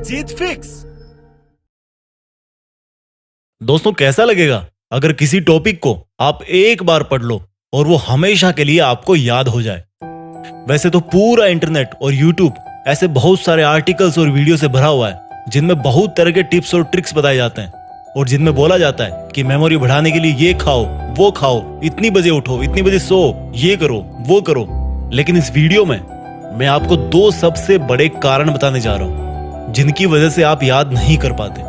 जीत fix. दोस्तों, कैसा लगेगा अगर किसी टॉपिक को आप एक बार पढ़ लो और वो हमेशा के लिए आपको याद हो जाए। वैसे तो पूरा इंटरनेट और यूट्यूब ऐसे बहुत सारे आर्टिकल्स और वीडियो से भरा हुआ है जिनमें बहुत तरह के टिप्स और ट्रिक्स बताए जाते हैं और जिनमें बोला जाता है कि मेमोरी बढ़ाने के लिए ये खाओ, वो खाओ, इतनी बजे उठो, इतनी बजे सो, ये करो, वो करो। लेकिन इस वीडियो में मैं आपको दो सबसे बड़े कारण बताने जा रहा हूं जिनकी वजह से आप याद नहीं कर पाते।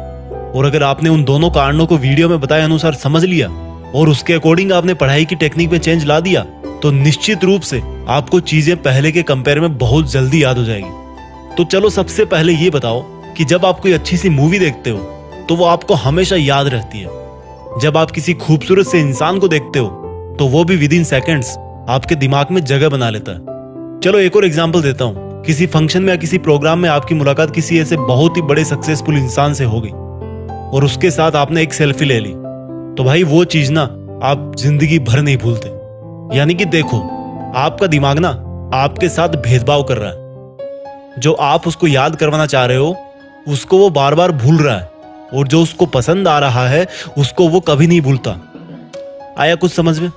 और अगर आपने उन दोनों कारणों को वीडियो में बताए अनुसार समझ लिया और उसके अकॉर्डिंग आपने पढ़ाई की टेक्निक में चेंज ला दिया तो निश्चित रूप से आपको चीजें पहले के कंपेयर में बहुत जल्दी याद हो जाएगी। तो चलो सबसे पहले ये बताओ कि जब आप कोई अच्छी सी मूवी देखते हो तो वो आपको हमेशा याद रहती है। जब आप किसी खूबसूरत से इंसान को देखते हो तो वो भी विद इन सेकेंड्स आपके दिमाग में जगह बना लेता है। चलो एक और एग्जांपल देता हूँ। किसी फंक्शन में या किसी प्रोग्राम में आपकी मुलाकात किसी ऐसे बहुत ही बड़े सक्सेसफुल इंसान से हो गई और उसके साथ आपने एक सेल्फी ले ली, तो भाई वो चीज ना आप जिंदगी भर नहीं भूलते। यानी कि देखो, आपका दिमाग ना आपके साथ भेदभाव कर रहा है। जो आप उसको याद करवाना चाह रहे हो उसको वो बार बार भूल रहा है और जो उसको पसंद आ रहा है उसको वो कभी नहीं भूलता। आया कुछ समझ में?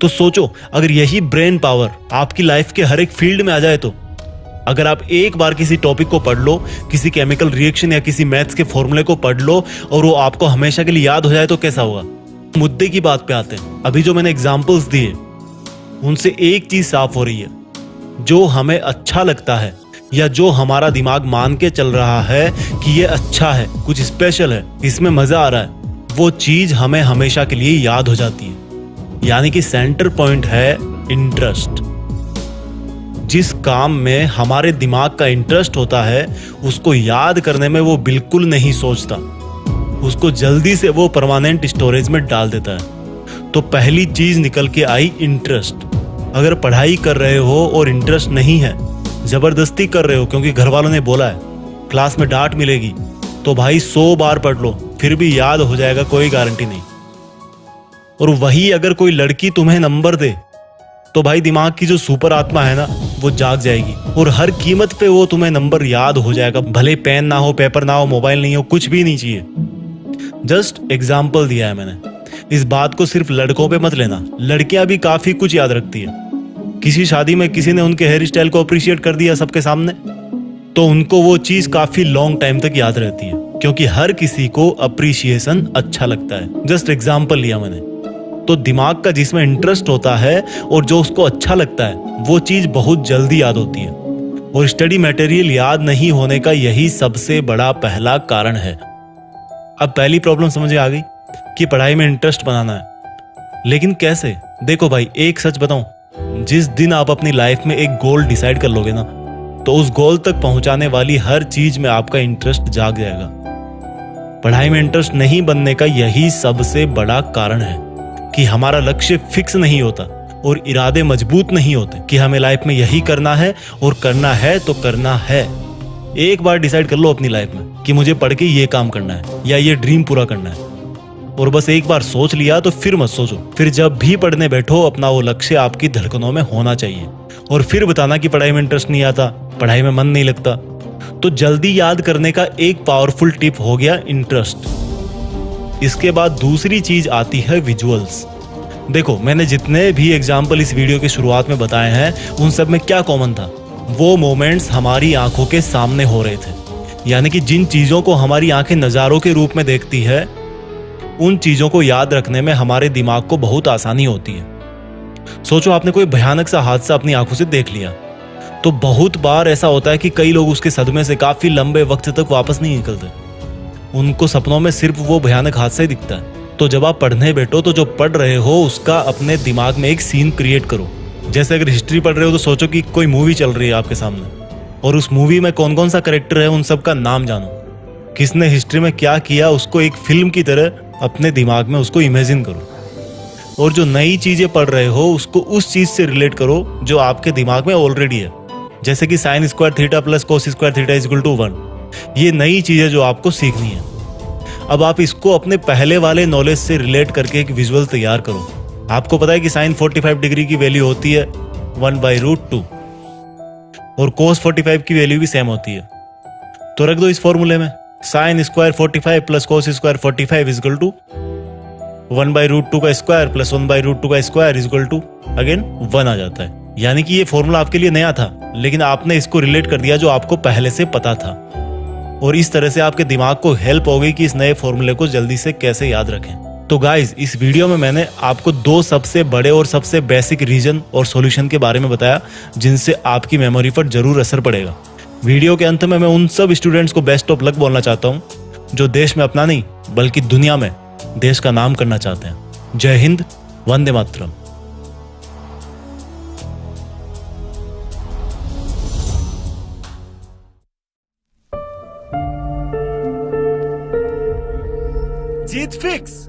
तो सोचो, अगर यही ब्रेन पावर आपकी लाइफ के हर एक फील्ड में आ जाए तो अगर आप एक बार किसी टॉपिक को पढ़ लो, किसी केमिकल रिएक्शन या किसी मैथ्स के फॉर्मूले को पढ़ लो और वो आपको हमेशा के लिए याद हो जाए तो कैसा होगा? मुद्दे की बात पे आते हैं। अभी जो मैंने एग्जांपल्स दिए उनसे एक चीज साफ हो रही है, जो हमें अच्छा लगता है या जो हमारा दिमाग मान के चल रहा है कि ये अच्छा है, कुछ स्पेशल है, इसमें मजा आ रहा है, वो चीज हमें हमेशा के लिए याद हो जाती है। यानी कि सेंटर पॉइंट है इंटरेस्ट। जिस काम में हमारे दिमाग का इंटरेस्ट होता है उसको याद करने में वो बिल्कुल नहीं सोचता, उसको जल्दी से वो परमानेंट स्टोरेज में डाल देता है। तो पहली चीज निकल के आई इंटरेस्ट। अगर पढ़ाई कर रहे हो और इंटरेस्ट नहीं है, जबरदस्ती कर रहे हो क्योंकि घर वालों ने बोला है, क्लास में डांट मिलेगी, तो भाई 100 बार पढ़ लो फिर भी याद हो जाएगा, कोई गारंटी नहीं। और वही अगर कोई लड़की तुम्हें नंबर दे तो भाई दिमाग की जो सुपर आत्मा है ना वो जाग जाएगी और हर कीमत पे वो तुम्हें नंबर याद हो जाएगा। भले पेन ना हो, पेपर ना हो, मोबाइल नहीं हो, कुछ भी नहीं चाहिए। जस्ट एग्जाम्पल दिया है मैंने। इस बात को सिर्फ लड़कों पे मत लेना, लड़कियां भी काफी कुछ याद रखती है। किसी शादी में किसी ने उनके हेयर स्टाइल को अप्रिशिएट कर दिया सबके सामने तो उनको वो चीज काफी लॉन्ग टाइम तक याद रहती है क्योंकि हर किसी को अप्रिशिएशन अच्छा लगता है। जस्ट एग्जाम्पल लिया मैंने। तो दिमाग का जिसमें इंटरेस्ट होता है और जो उसको अच्छा लगता है वो चीज बहुत जल्दी याद होती है। और स्टडी मटेरियल याद नहीं होने का यही सबसे बड़ा पहला कारण है। अब पहली प्रॉब्लम समझ आ गई कि पढ़ाई में इंटरेस्ट बनाना है, लेकिन कैसे? देखो भाई, एक सच बताऊं, जिस दिन आप अपनी लाइफ में एक गोल डिसाइड कर लोगे ना तो उस गोल तक पहुंचाने वाली हर चीज में आपका इंटरेस्ट जाग जाएगा। पढ़ाई में इंटरेस्ट नहीं बनने का यही सबसे बड़ा कारण है कि हमारा लक्ष्य फिक्स नहीं होता और इरादे मजबूत नहीं होते कि हमें लाइफ में यही करना है और करना है तो करना है। एक बार डिसाइड कर लो अपनी लाइफ में कि मुझे पढ़ के ये काम करना है या ये ड्रीम पूरा करना है, और बस एक बार सोच लिया तो फिर मत सोचो। फिर जब भी पढ़ने बैठो अपना वो लक्ष्य आपकी धड़कनों में होना चाहिए। और फिर बताना कि पढ़ाई में इंटरेस्ट नहीं आता, पढ़ाई में मन नहीं लगता। तो जल्दी याद करने का एक पावरफुल टिप हो गया इंटरेस्ट। इसके बाद दूसरी चीज आती है विजुअल्स। देखो, मैंने जितने भी एग्जाम्पल इस वीडियो की शुरुआत में बताए हैं उन सब में क्या कॉमन था? वो मोमेंट्स हमारी आंखों के सामने हो रहे थे। यानी कि जिन चीजों को हमारी आंखें नजारों के रूप में देखती है उन चीजों को याद रखने में हमारे दिमाग को बहुत आसानी होती है। सोचो, आपने कोई भयानक सा हादसा अपनी आंखों से देख लिया तो बहुत बार ऐसा होता है कि कई लोग उसके सदमे से काफी लंबे वक्त तक वापस नहीं निकलते। उनको सपनों में सिर्फ वो भयानक हादसा ही दिखता है। तो जब आप पढ़ने बैठो तो जो पढ़ रहे हो उसका अपने दिमाग में एक सीन क्रिएट करो। जैसे अगर हिस्ट्री पढ़ रहे हो तो सोचो कि कोई मूवी चल रही है आपके सामने और उस मूवी में कौन कौन सा कैरेक्टर है उन सब का नाम जानो, किसने हिस्ट्री में क्या किया, उसको एक फिल्म की तरह अपने दिमाग में उसको इमेजिन करो। और जो नई चीजें पढ़ रहे हो उसको उस चीज से रिलेट करो जो आपके दिमाग में ऑलरेडी है। जैसे कि sine square theta plus cos square theta is equal to 1। ये नई चीजें जो आपको सीखनी है। अब आप इसको अपने पहले वाले नॉलेज से रिलेट करके एक विजुअल तैयार करो। आपको पता है कि साइन 45 डिग्री की वैल्यू होती है 1/√2 और कोस 45 की वैल्यू भी सेम होती है। तो रख दो इस फॉर्मूले में, sine square 45 plus cos square 45 is equal to 1/√2 का स्क्वायर प्लस 1/√2 का स्क्वायर इजकल टू अगेन 1 आ जाता है। यानी कि ये फॉर्मूला आपके लिए नया था, लेकिन आपने इसको रिलेट कर दिया जो आपको पहले से पता था, और इस तरह से आपके दिमाग को हेल्प हो गई कि इस नए फॉर्मूले को जल्दी से कैसे याद रखें। तो गाइज, इस वीडियो में मैंने आपको 2 सबसे बड़े और सबसे बेसिक रीजन और सॉल्यूशन के बारे में बताया जिनसे आपकी मेमोरी पर जरूर असर पड़ेगा। वीडियो के अंत में मैं उन सब स्टूडेंट्स को बेस्ट ऑफ लक बोलना चाहता हूँ जो देश में अपना नहीं बल्कि दुनिया में देश का नाम करना चाहते हैं। जय हिंद, वंदे मातरम। जीत फिक्स।